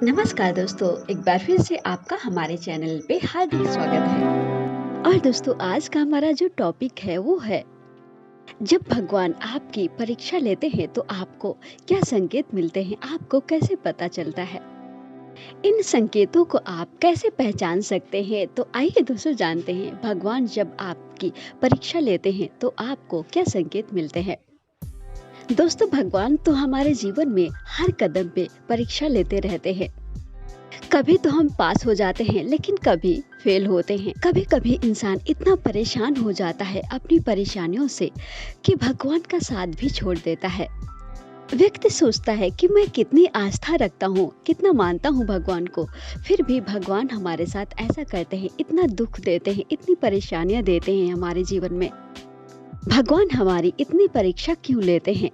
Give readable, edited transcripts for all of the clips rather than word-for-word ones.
नमस्कार दोस्तों, एक बार फिर से आपका हमारे चैनल पे हार्दिक स्वागत है। और दोस्तों, आज का हमारा जो टॉपिक है वो है, जब भगवान आपकी परीक्षा लेते हैं तो आपको क्या संकेत मिलते हैं, आपको कैसे पता चलता है? इन संकेतों को आप कैसे पहचान सकते हैं? तो आइए दोस्तों जानते हैं, भगवान जब आपकी परीक्षा लेते हैं तो आपको क्या संकेत मिलते हैं। दोस्तों, भगवान तो हमारे जीवन में हर कदम पे परीक्षा लेते रहते हैं। कभी तो हम पास हो जाते हैं, लेकिन कभी फेल होते हैं। कभी कभी इंसान इतना परेशान हो जाता है अपनी परेशानियों से कि भगवान का साथ भी छोड़ देता है। व्यक्ति सोचता है कि मैं कितनी आस्था रखता हूँ, कितना मानता हूँ भगवान को, फिर भी भगवान हमारे साथ ऐसा करते हैं, इतना दुख देते हैं, इतनी परेशानियां देते हैं हमारे जीवन में। भगवान हमारी इतनी परीक्षा क्यों लेते हैं?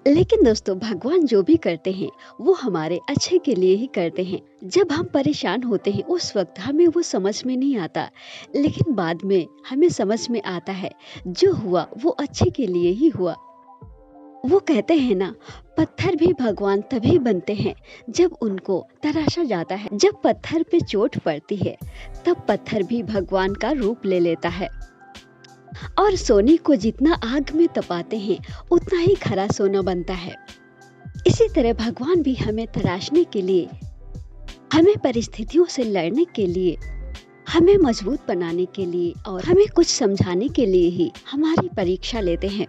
लेकिन दोस्तों, भगवान जो भी करते हैं वो हमारे अच्छे के लिए ही करते हैं। जब हम परेशान होते हैं उस वक्त हमें वो समझ में नहीं आता, लेकिन बाद में हमें समझ में आता है जो हुआ वो अच्छे के लिए ही हुआ। वो कहते हैं ना, पत्थर भी भगवान तभी बनते हैं जब उनको तराशा जाता है। जब पत्थर पे चोट पड़ती है तब पत्थर भी भगवान का रूप ले लेता है। और सोने को जितना आग में तपाते हैं उतना ही खरा सोना बनता है। इसी तरह भगवान भी हमें तराशने के लिए, हमें परिस्थितियों से लड़ने के लिए, हमें मजबूत बनाने के लिए और हमें कुछ समझाने के लिए ही हमारी परीक्षा लेते हैं।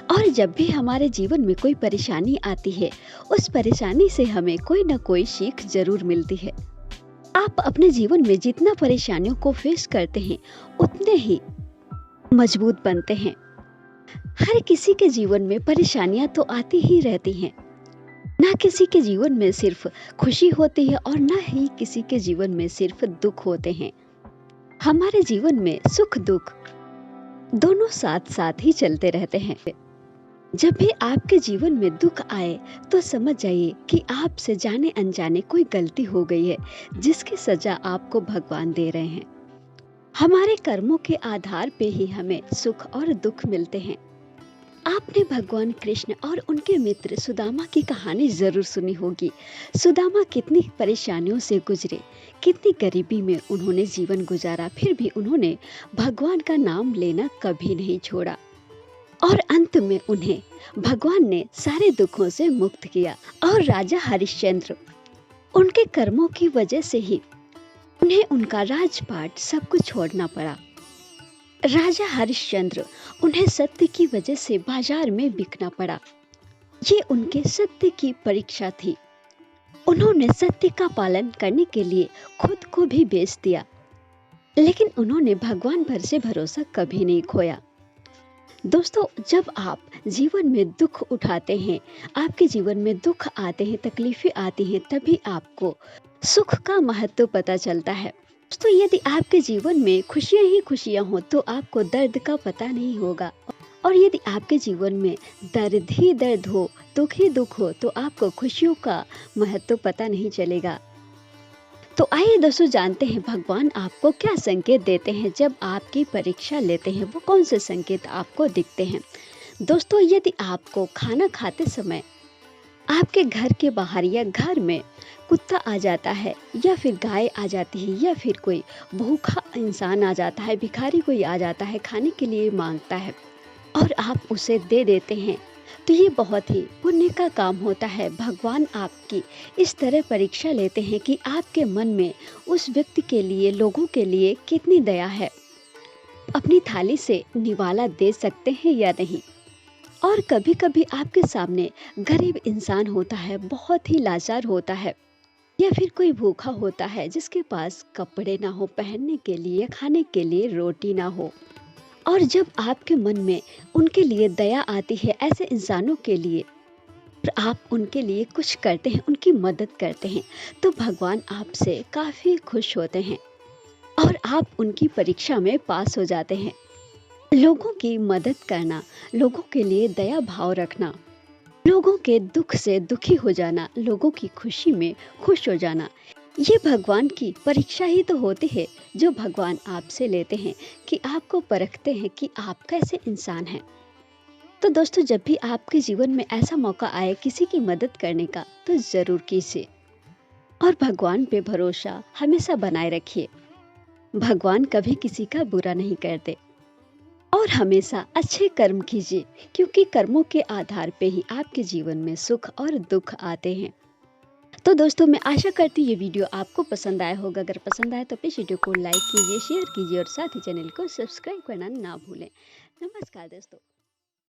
और जब भी हमारे जीवन में कोई परेशानी आती है, उस परेशानी से हमें कोई ना कोई सीख जरूर मिलती है। आप अपने जीवन में जितना परेशानियों को फेस करते हैं उतने ही मजबूत बनते हैं। हर किसी के जीवन में परेशानियां तो आती ही रहती हैं। ना किसी के जीवन में सिर्फ खुशी होती है और ना ही किसी के जीवन में सिर्फ दुख होते हैं। हमारे जीवन में सुख दुख दोनों साथ साथ ही चलते रहते हैं। जब भी आपके जीवन में दुख आए तो समझ जाइए कि आपसे जाने अनजाने कोई गलती हो गई है, जिसकी सजा आपको भगवान दे रहे हैं। हमारे कर्मों के आधार पे ही हमें सुख और दुख मिलते हैं। आपने भगवान कृष्ण और उनके मित्र सुदामा की कहानी जरूर सुनी होगी। सुदामा कितनी परेशानियों से गुजरे, कितनी गरीबी में उन्होंने जीवन गुजारा, फिर भी उन्होंने भगवान का नाम लेना कभी नहीं छोड़ा। और अंत में उन्हें भगवान ने सारे दुखों से मुक्त किया। और राजा हरिश्चंद्र, उनके कर्मों की वजह से ही उन्हें उनका राजपाट सब कुछ छोड़ना पड़ा। राजा हरिश्चंद्र, उन्हें सत्य की वजह से बाजार में बिकना पड़ा। ये उनके सत्य की परीक्षा थी। उन्होंने सत्य का पालन करने के लिए खुद को भी बेच दिया, लेकिन उन्होंने भगवान पर से भरोसा कभी नहीं खोया। दोस्तों, जब आप जीवन में दुख उठाते हैं, आपके जीवन में दुख आते हैं, तकलीफें आती हैं, तभी आपको सुख का महत्व पता चलता है। दोस्तों, यदि आपके जीवन में खुशियां ही खुशियां हो तो आपको दर्द का पता नहीं होगा। और यदि आपके जीवन में दर्द ही दर्द हो, दुख ही दुख हो, तो आपको खुशियों का महत्व पता नहीं चलेगा। तो आइए दोस्तों जानते हैं भगवान आपको क्या संकेत देते हैं जब आपकी परीक्षा लेते हैं। वो कौन से संकेत आपको दिखते हैं? दोस्तों, यदि आपको खाना खाते समय आपके घर के बाहर या घर में कुत्ता आ जाता है, या फिर गाय आ जाती है, या फिर कोई भूखा इंसान आ जाता है, भिखारी कोई आ जाता है, खाने के लिए मांगता है और आप उसे दे देते हैं, तो ये बहुत ही पुण्य का काम होता है। भगवान आपकी इस तरह परीक्षा लेते हैं कि आपके मन में उस व्यक्ति के लिए, लोगों के लिए कितनी दया है। अपनी थाली से निवाला दे सकते हैं या नहीं। और कभी कभी आपके सामने गरीब इंसान होता है, बहुत ही लाचार होता है, या फिर कोई भूखा होता है जिसके पास कपड़े ना हो पहनने के लिए, खाने के लिए रोटी ना हो। और जब आपके मन में उनके लिए दया आती है, ऐसे इंसानों के लिए, और आप उनके लिए कुछ करते हैं, उनकी मदद करते हैं, तो भगवान आपसे काफ़ी खुश होते हैं और आप उनकी परीक्षा में पास हो जाते हैं। लोगों की मदद करना, लोगों के लिए दया भाव रखना, लोगों के दुख से दुखी हो जाना, लोगों की खुशी में खुश हो जाना, ये भगवान की परीक्षा ही तो होती है, जो भगवान आपसे लेते हैं कि आपको परखते हैं कि आप कैसे इंसान हैं। तो दोस्तों, जब भी आपके जीवन में ऐसा मौका आए किसी की मदद करने का, तो ज़रूर कीजिए। और भगवान पे भरोसा हमेशा बनाए रखिए। भगवान कभी किसी का बुरा नहीं करते और हमेशा अच्छे कर्म कीजिए, क्योंकि कर्मों के आधार पे ही आपके जीवन में सुख और दुख आते हैं। तो दोस्तों, मैं आशा करती हूँ ये वीडियो आपको पसंद आया होगा। अगर पसंद आए तो प्लीज़ वीडियो को लाइक कीजिए, शेयर कीजिए और साथ ही चैनल को सब्सक्राइब करना ना भूलें। नमस्कार दोस्तों।